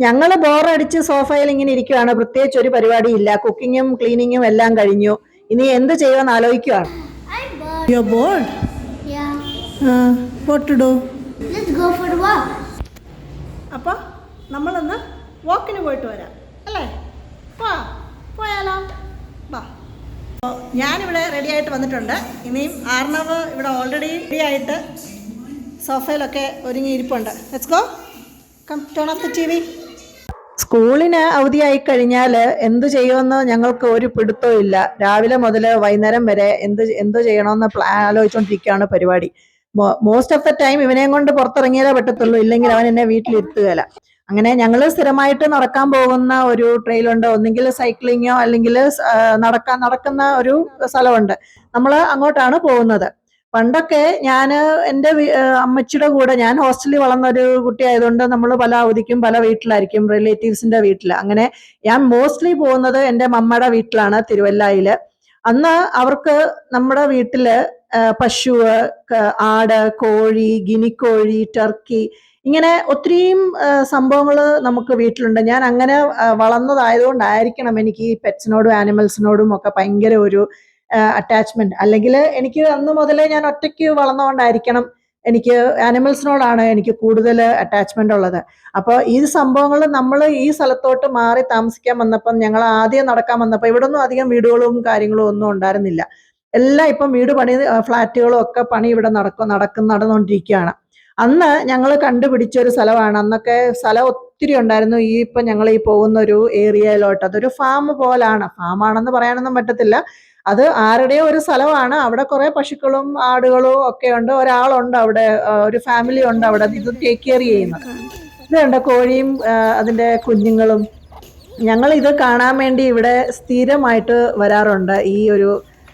ഞങ്ങൾ ബോറടിച്ച് സോഫയിൽ ഇങ്ങനെ ഇരിക്കുകയാണ്. പ്രത്യേകിച്ച് ഒരു പരിപാടിയില്ല. കുക്കിങ്ങും ക്ലീനിങ്ങും എല്ലാം കഴിഞ്ഞു. ഇനി എന്ത് ചെയ്യുമെന്ന് ആലോചിക്കുകയാണ്. You're bored? Yeah. What to do? Let's go for a walk. അപ്പോൾ നമ്മളൊന്ന് വാക്കിന് പോയിട്ട് വരാം അല്ലേ? പോയാലോ? വാ. അപ്പോൾ ഞാനിവിടെ റെഡി ആയിട്ട് വന്നിട്ടുണ്ട്. ഇനിയും ആർണവ് ഇവിടെ ഓൾറെഡി റെഡി ആയിട്ട് സോഫയിലൊക്കെ ഒരുങ്ങിയിരിപ്പുണ്ട്. Let's go. Come, turn off the TV. സ്കൂളിന് അവധിയായി കഴിഞ്ഞാൽ എന്ത് ചെയ്യുമെന്ന് ഞങ്ങൾക്ക് ഒരു പിടുത്തവും ഇല്ല. രാവിലെ മുതൽ വൈകുന്നേരം വരെ എന്ത് ചെയ്യണമെന്ന് ആലോചിച്ചുകൊണ്ടിരിക്കുകയാണ് പരിപാടി. മോസ്റ്റ് ഓഫ് ദ ടൈം ഇവനെയും കൊണ്ട് പുറത്തിറങ്ങിയാലേ പറ്റത്തുള്ളൂ, ഇല്ലെങ്കിൽ അവൻ എന്നെ വീട്ടിലിരുത്തുകയില്ല. അങ്ങനെ ഞങ്ങൾ സ്ഥിരമായിട്ട് നടക്കാൻ പോകുന്ന ഒരു ട്രെയിലുണ്ട്. ഒന്നെങ്കിൽ സൈക്ലിങ്ങോ അല്ലെങ്കിൽ നടക്കുന്ന ഒരു സ്ഥലമുണ്ട്. നമ്മൾ അങ്ങോട്ടാണ് പോകുന്നത്. പണ്ടൊക്കെ ഞാൻ എൻ്റെ അമ്മച്ചിയുടെ കൂടെ, ഞാൻ ഹോസ്റ്റലിൽ വളർന്ന ഒരു കുട്ടി ആയതുകൊണ്ട് നമ്മൾ പല അവധിക്കും പല വീട്ടിലായിരിക്കും, റിലേറ്റീവ്സിന്റെ വീട്ടിൽ. അങ്ങനെ ഞാൻ മോസ്റ്റ്ലി പോകുന്നത് എൻ്റെ മമ്മയുടെ വീട്ടിലാണ്, തിരുവല്ലയില്. അന്ന് അവർക്ക് നമ്മുടെ വീട്ടില് പശു, ആട്, കോഴി, ഗിനിക്കോഴി, ടർക്കി, ഇങ്ങനെ ഒത്തിരിയും സംഭവങ്ങൾ നമുക്ക് വീട്ടിലുണ്ട്. ഞാൻ അങ്ങനെ വളർന്നതായതുകൊണ്ടായിരിക്കണം എനിക്ക് ഈ പെറ്റ്സിനോടും ആനിമൽസിനോടും ഒക്കെ ഭയങ്കര ഒരു അറ്റാച്ച്മെന്റ്. അല്ലെങ്കിൽ എനിക്ക് അന്ന് മുതലേ ഞാൻ ഒറ്റയ്ക്ക് വളർന്നുകൊണ്ടായിരിക്കണം എനിക്ക് ആനിമൽസിനോടാണ് എനിക്ക് കൂടുതൽ അറ്റാച്ച്മെന്റ് ഉള്ളത്. അപ്പോൾ ഈ സംഭവങ്ങൾ നമ്മൾ ഈ സ്ഥലത്തോട്ട് മാറി താമസിക്കാൻ വന്നപ്പം, ഞങ്ങൾ ആദ്യം നടക്കാൻ വന്നപ്പോൾ ഇവിടെ ഒന്നും അധികം വീടുകളും കാര്യങ്ങളും ഒന്നും ഉണ്ടായിരുന്നില്ല. എല്ലാം ഇപ്പം വീട് പണി, ഫ്ലാറ്റുകളും ഒക്കെ പണി ഇവിടെ നടന്നുകൊണ്ടിരിക്കുകയാണ്. അന്ന് ഞങ്ങൾ കണ്ടുപിടിച്ച ഒരു സ്ഥലമാണ്. അന്നൊക്കെ സ്ഥലം ഒത്തിരി ഉണ്ടായിരുന്നു. ഇപ്പം ഞങ്ങൾ ഈ പോകുന്ന ഒരു ഏരിയയിലോട്ട്, അതൊരു ഫാം പോലാണ്. ഫാമാണെന്ന് പറയാനൊന്നും പറ്റത്തില്ല, അത് ആരുടെയോ ഒരു സ്ഥലമാണ്. അവിടെ കുറെ പശുക്കളും ആടുകളും ഒക്കെ ഉണ്ട്. ഒരാളുണ്ട് അവിടെ, ഒരു ഫാമിലി ഉണ്ട് അവിടെ ഇത് ടേക്ക് കെയർ ചെയ്യുന്നത്. ഇതുണ്ട് കോഴിയും അതിന്റെ കുഞ്ഞുങ്ങളും. ഞങ്ങൾ ഇത് കാണാൻ വേണ്ടി ഇവിടെ സ്ഥിരമായിട്ട് വരാറുണ്ട്.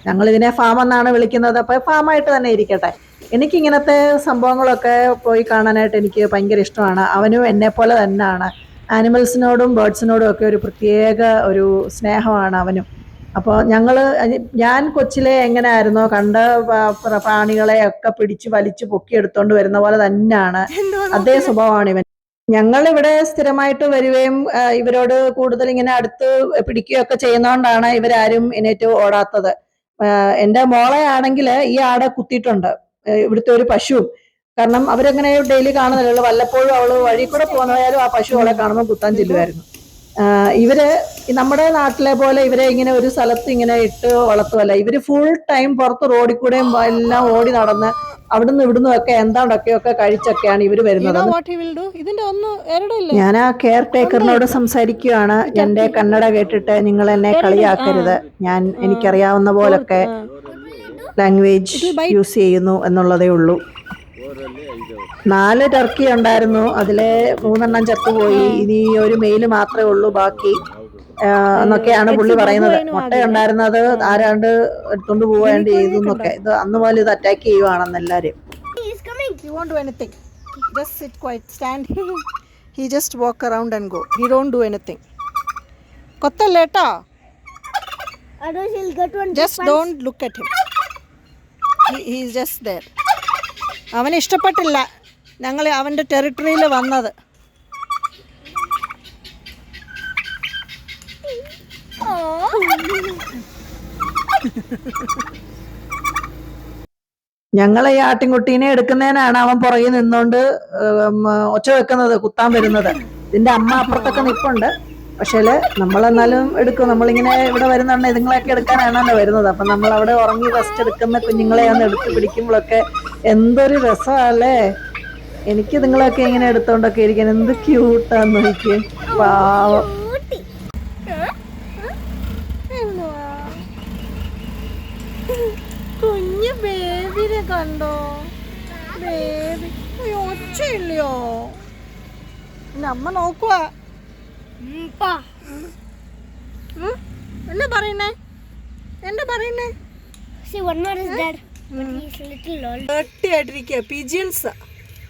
ഞങ്ങൾ ഇതിനെ ഫാം എന്നാണ് വിളിക്കുന്നത്. അപ്പൊ ഫാമായിട്ട് തന്നെ ഇരിക്കട്ടെ. എനിക്കിങ്ങനത്തെ സംഭവങ്ങളൊക്കെ പോയി കാണാനായിട്ട് എനിക്ക് ഭയങ്കര ഇഷ്ടമാണ്. അവനും എന്നെ പോലെ തന്നെയാണ്. ആനിമൽസിനോടും ബേർഡ്സിനോടും ഒക്കെ ഒരു പ്രത്യേക ഒരു സ്നേഹമാണ് അവനും. അപ്പോൾ ഞാൻ കൊച്ചിലെ എങ്ങനെയായിരുന്നോ കണ്ട പ്രാണികളെ ഒക്കെ പിടിച്ച് വലിച്ചു പൊക്കിയെടുത്തോണ്ട് വരുന്ന പോലെ തന്നെയാണ് അതേ സ്വഭാവമാണ് ഇവൻ. ഞങ്ങൾ ഇവിടെ സ്ഥിരമായിട്ട് വരികയും ഇവരോട് കൂടുതൽ ഇങ്ങനെ അടുത്ത് പിടിക്കുകയൊക്കെ ചെയ്യുന്നതുകൊണ്ടാണ് ഇവരാരും എണീറ്റ് ഓടാത്തത്. എൻ്റെ മോളെ ആണെങ്കിൽ ഈ ആടെ കുത്തിയിട്ടുണ്ട്, ഇവിടുത്തെ ഒരു പശുവും. കാരണം അവരങ്ങനെ ഡെയിലി കാണുന്നില്ലല്ലോ, വല്ലപ്പോഴും അവള് വഴി കൂടെ പോകുന്നതായാലും ആ പശു അവളെ കാണുമ്പോൾ കുത്താൻ ചെല്ലുമായിരുന്നു. ഇവര് നമ്മുടെ നാട്ടിലെ പോലെ ഇവരെ ഇങ്ങനെ ഒരു സ്ഥലത്ത് ഇങ്ങനെ ഇട്ട് വളർത്തുമല്ല. ഇവര് ഫുൾ ടൈം പുറത്ത് റോഡിൽ കൂടെയും എല്ലാം ഓടി നടന്ന് അവിടുന്ന് ഇവിടുന്ന് ഒക്കെ എന്താണ്ടൊക്കെയൊക്കെ കഴിച്ചൊക്കെയാണ് ഇവര് വരുന്നത്. ഞാൻ ആ കെയർ ടേക്കറിനോട് സംസാരിക്കുകയാണ്. എന്റെ കന്നഡ കേട്ടിട്ട് നിങ്ങൾ എന്നെ കളിയാക്കരുത്, എനിക്കറിയാവുന്ന പോലൊക്കെ ലാംഗ്വേജ് യൂസ് ചെയ്യുന്നു എന്നുള്ളതേ ഉള്ളൂ. 4 ടർക്കി ഉണ്ടായിരുന്നു, അതിലെ 3 ചത്തുപോയി. ഇനി ഒരു മെയില് മാത്രമേ ഉള്ളൂ ബാക്കി എന്നൊക്കെയാണ് പുള്ളി പറയുന്നത്. മുട്ട ഉണ്ടായിരുന്നത് ആരാണ്ട് എടുത്തോണ്ട് പോവേണ്ടി ചെയ്തു എന്നൊക്കെ. ഇത് അന്ന് പോലെ ഇത് അറ്റാക്ക് ചെയ്യുവാണെന്ന് എല്ലാരും. കൊത്തല്ലേട്ടോ, just don't look at him. He is just there. അവന് ഇഷ്ടപ്പെട്ടില്ല ഞങ്ങൾ അവൻ്റെ ടെറിട്ടറിയിൽ വന്നത്. ഞങ്ങളെ ഈ ആട്ടിൻകുട്ടീനെ എടുക്കുന്നതിനാണ് അവൻ പുറകിൽ നിന്നോണ്ട് ഒച്ച വെക്കുന്നത്, കുത്താൻ വരുന്നത്. ഇതിന്റെ അമ്മ അപ്പുറത്തൊക്കെ നിൽപ്പുണ്ട്. പക്ഷേ നമ്മളെന്നാലും എടുക്കും. നമ്മളിങ്ങനെ ഇവിടെ വരുന്നുണ്ട്, ഇതുങ്ങളെയൊക്കെ എടുക്കാനാണല്ലോ വരുന്നത്. അപ്പം നമ്മൾ അവിടെ ഉറങ്ങി റെസ്റ്റ് എടുക്കുന്ന കുഞ്ഞുങ്ങളെ ഒന്ന് എടുത്ത് പിടിക്കുമ്പോഴൊക്കെ എന്തൊരു രസമല്ലേ. എനിക്ക് ഇതുങ്ങളൊക്കെ ഇങ്ങനെ എടുത്തോണ്ടൊക്കെ ഇരിക്കാൻ എന്ത് ക്യൂട്ടാന്ന് നോക്കി. പാവം കുഞ്ഞു ബേബിനെ കണ്ടോ? ബേബി ഒച്ചയില്ലയോ? എൻ്റെ അമ്മ നോക്കുവാ. എന്താ പറയുന്നേ?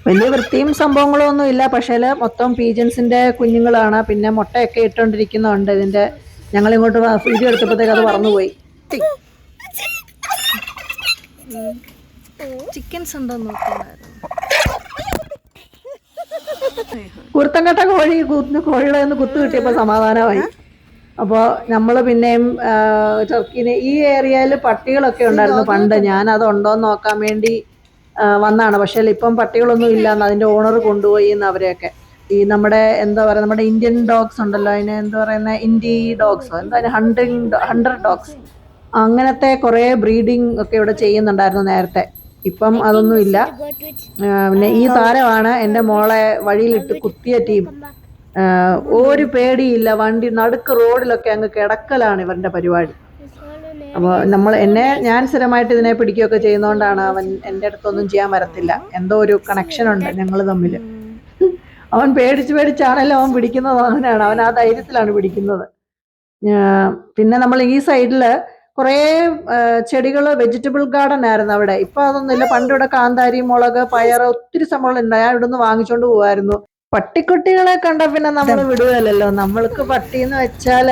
വലിയ വൃത്തിയും സംഭവങ്ങളും ഒന്നും ഇല്ല. പക്ഷേ മൊത്തം പീജൻസിന്റെ കുഞ്ഞുങ്ങളാണ്. പിന്നെ മുട്ടയൊക്കെ ഇട്ടോണ്ടിരിക്കുന്നുണ്ട് ഇതിന്റെ. ഞങ്ങൾ ഇങ്ങോട്ട് വീഡിയോ എടുത്തപ്പോഴത്തേക്ക് അത് പറന്നുപോയി. ചിക്കൻസ് ഉണ്ടോ നോക്കുന്നായിരുന്നു. കുരുത്തം കെട്ട കോഴികളെ ഒന്ന് കുത്തു കിട്ടിയപ്പോൾ സമാധാനമായി. അപ്പോൾ നമ്മൾ പിന്നെയും ടർക്കിനെ ഈ ഏരിയയിൽ പട്ടികളൊക്കെ ഉണ്ടായിരുന്നു പണ്ട്. ഞാൻ അത് ഉണ്ടോയെന്ന് നോക്കാൻ വേണ്ടി വന്നാണ്. പക്ഷേ ഇപ്പം പട്ടികളൊന്നും ഇല്ലാന്ന് അതിൻ്റെ ഓണർ കൊണ്ടുപോയി എന്ന് അവരെയൊക്കെ. ഈ നമ്മുടെ എന്താ പറയുക, നമ്മുടെ ഇന്ത്യൻ ഡോഗ്സ് ഉണ്ടല്ലോ, അതിന് എന്താ പറയുന്നത്, ഇൻഡി ഡോഗ്സോ എന്താ, ഹണ്ടർ ഡോഗ്സ്, അങ്ങനത്തെ കുറേ ബ്രീഡിങ് ഒക്കെ ഇവിടെ ചെയ്യുന്നുണ്ടായിരുന്നു നേരത്തെ. ഇപ്പം അതൊന്നും ഇല്ല. പിന്നെ ഈ താരമാണ് എൻ്റെ മോളെ വഴിയിലിട്ട് കുത്തിയ ടീം. ഒരു പേടിയില്ല, വണ്ടി നടുക്ക് റോഡിലൊക്കെ അങ്ങ് കിടക്കലാണ് ഇവരുടെ പരിപാടി. അപ്പോൾ ഞാൻ സ്ഥിരമായിട്ട് ഇതിനെ പിടിക്കുകയൊക്കെ ചെയ്യുന്നതുകൊണ്ടാണ് അവൻ എൻ്റെ അടുത്തൊന്നും ചെയ്യാൻ വരത്തില്ല. എന്തോ ഒരു കണക്ഷൻ ഉണ്ട് ഞങ്ങൾ തമ്മിൽ. അവൻ പേടിച്ചാണല്ലോ അവൻ പിടിക്കുന്നത്. അവൻ ആ ധൈര്യത്തിലാണ് പിടിക്കുന്നത്. പിന്നെ നമ്മൾ ഈ സൈഡിൽ കുറേ ചെടികൾ, വെജിറ്റബിൾ ഗാർഡൻ ആയിരുന്നു അവിടെ. ഇപ്പം അതൊന്നുമില്ല. പണ്ടിവിടെ കാന്താരി, മുളക്, പയർ ഒത്തിരി സംഭവങ്ങൾ ഉണ്ട്. ഞാൻ ഇവിടുന്ന് വാങ്ങിച്ചോണ്ട് പോകുമായിരുന്നു. പട്ടിക്കുട്ടികളെ കണ്ട പിന്നെ നമ്മൾ വിടുകയല്ലോ. നമ്മൾക്ക് പട്ടി എന്ന് വെച്ചാൽ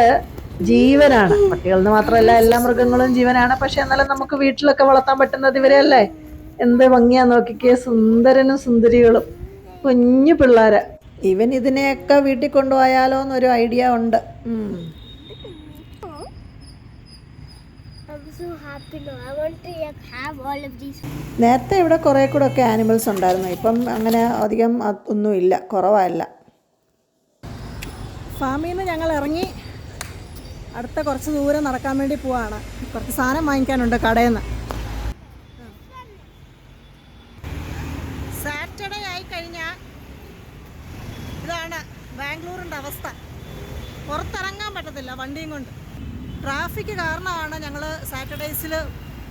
ജീവനാണ്. പട്ടികളെന്ന് മാത്രമല്ല എല്ലാ മൃഗങ്ങളും ജീവനാണ്. പക്ഷെ എന്നാലും നമുക്ക് വീട്ടിലൊക്കെ വളർത്താൻ പറ്റുന്നത് ഇവരെയല്ലേ. എന്ത് ഭംഗിയാ നോക്കിക്കേ, സുന്ദരനും സുന്ദരികളും കുഞ്ഞു പിള്ളേര്. ഇവൻ ഇതിനെയൊക്കെ വീട്ടിൽ കൊണ്ടുപോയാലോ എന്നൊരു ഐഡിയ ഉണ്ട്. നേരത്തെ ഇവിടെ കുറേ കൂടെ ഒക്കെ ആനിമൽസ് ഉണ്ടായിരുന്നു. ഇപ്പം അങ്ങനെ അധികം ഒന്നുമില്ല, കുറവല്ല. ഫാമിൽ നിന്ന് ഞങ്ങൾ ഇറങ്ങി അടുത്ത കുറച്ച് ദൂരം നടക്കാൻ വേണ്ടി പോവാണ്. കുറച്ച് സാധനം വാങ്ങിക്കാനുണ്ട് കടയിൽ നിന്ന്. സാറ്റർഡേ ആയിക്കഴിഞ്ഞാൽ ഇതാണ് ബാംഗ്ലൂരിൻ്റെ അവസ്ഥ. പുറത്തിറങ്ങാൻ പറ്റത്തില്ല വണ്ടിയും കൊണ്ട്. ട്രാഫിക് കാരണമാണ് ഞങ്ങൾ സാറ്റർഡേയ്സിൽ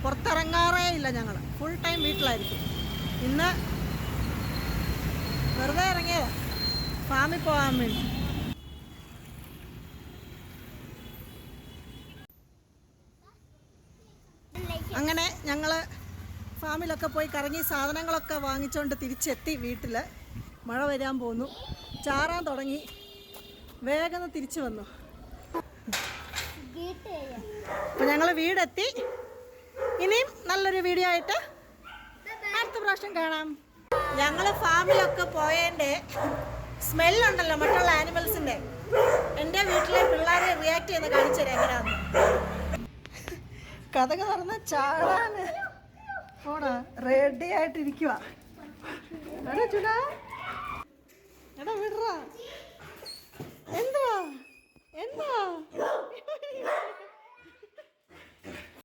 പുറത്തിറങ്ങാറേ ഇല്ല. ഞങ്ങൾ ഫുൾ ടൈം വീട്ടിലായിരിക്കും. ഇന്ന് വെറുതെ ഇറങ്ങിയതാണ് ഫാമിൽ പോകാൻ വേണ്ടി. അങ്ങനെ ഞങ്ങൾ ഫാമിലൊക്കെ പോയി കറങ്ങി സാധനങ്ങളൊക്കെ വാങ്ങിച്ചുകൊണ്ട് തിരിച്ചെത്തി വീട്ടിൽ. മഴ വരാൻ പോന്നു, ചാറാൻ തുടങ്ങി. വേഗം തിരിച്ചു വന്നു. അപ്പോൾ ഞങ്ങൾ വീടെത്തി. ഇനിയും നല്ലൊരു വീഡിയോ ആയിട്ട് അടുത്ത പ്രാവശ്യം കാണാം. ഞങ്ങൾ ഫാമിലൊക്കെ പോയതിൻ്റെ സ്മെല്ലുണ്ടല്ലോ മറ്റുള്ള ആനിമൽസിൻ്റെ. എൻ്റെ വീട്ടിലെ പിള്ളേരെ റിയാക്ട് ചെയ്ത് കാണിച്ചു തരാം എങ്ങനെയാന്ന്. കഥക തുറന്ന് ചാടാൻ പോടാ, റെഡി ആയിട്ടിരിക്കുക. എടാ വിടറാ. എന്തുവാ